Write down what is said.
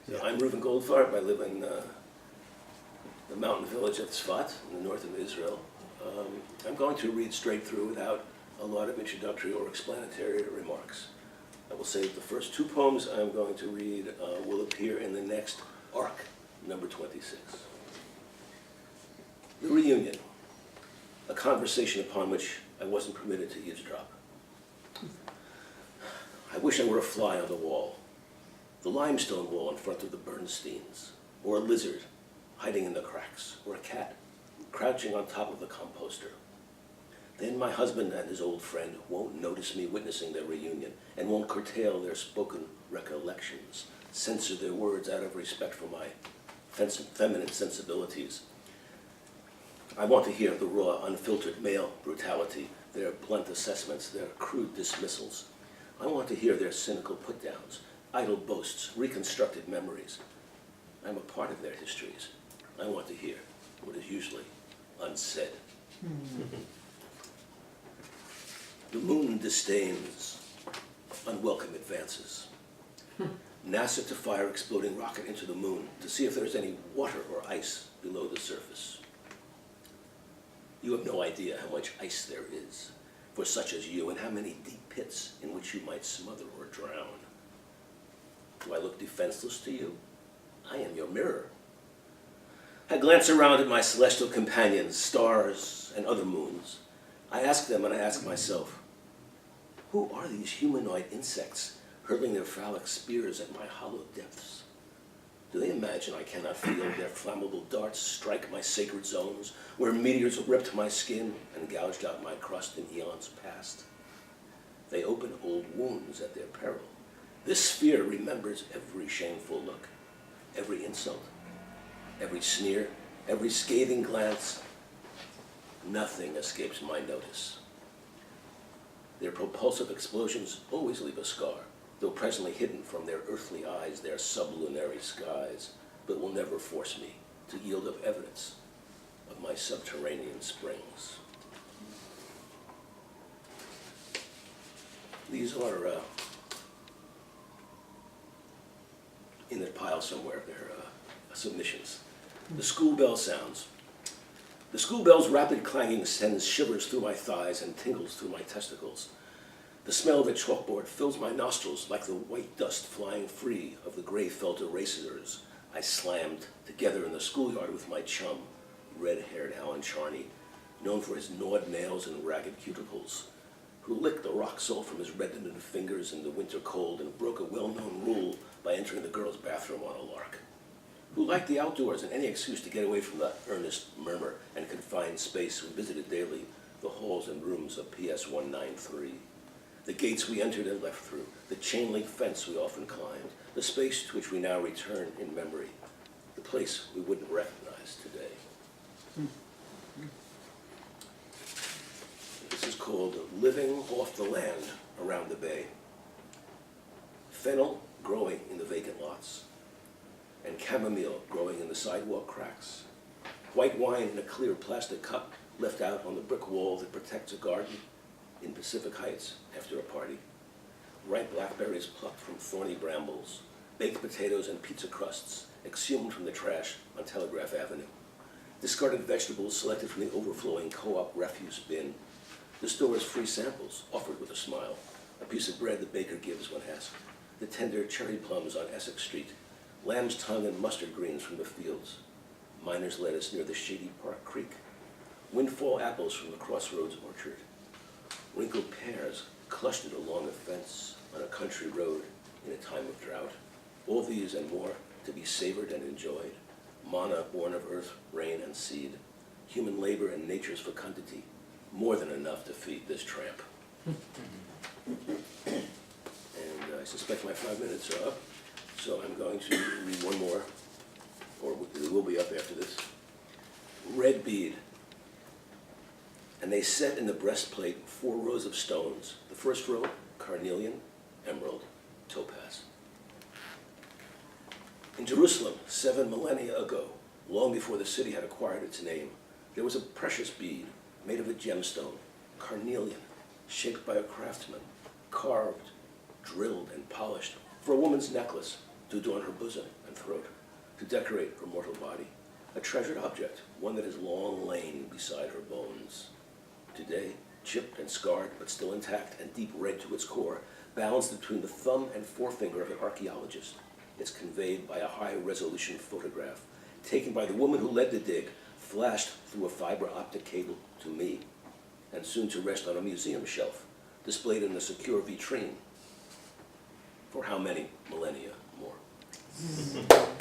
So I'm Reuven Goldfarb. I live in the mountain village of Tzfat in the north of Israel. I'm going to read straight through without a lot of introductory or explanatory remarks. I will say that the first two poems I'm going to read will appear in the next arc, number 26. The Reunion, a conversation upon which I wasn't permitted to eavesdrop. I wish I were a fly on the wall, the limestone wall in front of the Bernsteins, or a lizard hiding in the cracks, or a cat crouching on top of the composter. Then my husband and his old friend won't notice me witnessing their reunion and won't curtail their spoken recollections, censor their words out of respect for my feminine sensibilities. I want to hear the raw, unfiltered male brutality, their blunt assessments, their crude dismissals. I want to hear their cynical put-downs, idle boasts, reconstructed memories. I'm a part of their histories. I want to hear what is usually unsaid. The moon disdains unwelcome advances. NASA to fire exploding rocket into the moon to see if there's any water or ice below the surface. You have no idea how much ice there is for such as you, and how many deep pits in which you might smother or drown. Do I look defenseless to you? I am your mirror. I glance around at my celestial companions, stars and other moons. I ask them and I ask myself, who are these humanoid insects hurling their phallic spears at my hollow depths? Do they imagine I cannot feel their flammable darts strike my sacred zones, where meteors ripped my skin and gouged out my crust in eons past? They open old wounds at their peril. This sphere remembers every shameful look, every insult, every sneer, every scathing glance. Nothing escapes my notice. Their propulsive explosions always leave a scar, though presently hidden from their earthly eyes, their sublunary skies, but will never force me to yield up evidence of my subterranean springs. These are in the pile somewhere. They're submissions. The school bell sounds. The school bell's rapid clanging sends shivers through my thighs and tingles through my testicles. The smell of the chalkboard fills my nostrils like the white dust flying free of the gray felt erasers I slammed together in the schoolyard with my chum, red-haired Alan Charney, known for his gnawed nails and ragged cuticles, who licked the rock salt from his reddened fingers in the winter cold and broke a well-known rule by entering the girls' bathroom on a lark, who liked the outdoors and any excuse to get away from the earnest murmur and confined space, who visited daily the halls and rooms of PS 193. The gates we entered and left through, the chain-link fence we often climbed, the space to which we now return in memory, the place we wouldn't recognize today. This is called Living Off the Land Around the Bay. Fennel growing in the vacant lots, and chamomile growing in the sidewalk cracks. White wine in a clear plastic cup left out on the brick wall that protects a garden in Pacific Heights after a party. Ripe blackberries plucked from thorny brambles, baked potatoes and pizza crusts exhumed from the trash on Telegraph Avenue. Discarded vegetables selected from the overflowing co-op refuse bin. The store's free samples offered with a smile. A piece of bread the baker gives when asked. The tender cherry plums on Essex Street. Lamb's tongue and mustard greens from the fields. Miner's lettuce near the shady Park Creek. Windfall apples from the Crossroads orchard. Wrinkled pears clustered along a fence on a country road in a time of drought. All these and more to be savored and enjoyed. Manna born of earth, rain, and seed. Human labor and nature's fecundity. More than enough to feed this tramp. And I suspect my 5 minutes are up, so I'm going to read one more, or it will be up after this. Red bead. And they set in the breastplate 4 rows of stones. The first row, carnelian, emerald, topaz. In Jerusalem, 7 millennia ago, long before the city had acquired its name, there was a precious bead made of a gemstone, carnelian, shaped by a craftsman, carved, drilled, and polished for a woman's necklace to adorn her bosom and throat, to decorate her mortal body, a treasured object, one that has long lain beside her bones. Today, chipped and scarred, but still intact and deep red to its core, balanced between the thumb and forefinger of an archaeologist, it's conveyed by a high-resolution photograph, taken by the woman who led the dig, flashed through a fiber optic cable to me, and soon to rest on a museum shelf, displayed in a secure vitrine. For how many millennia more?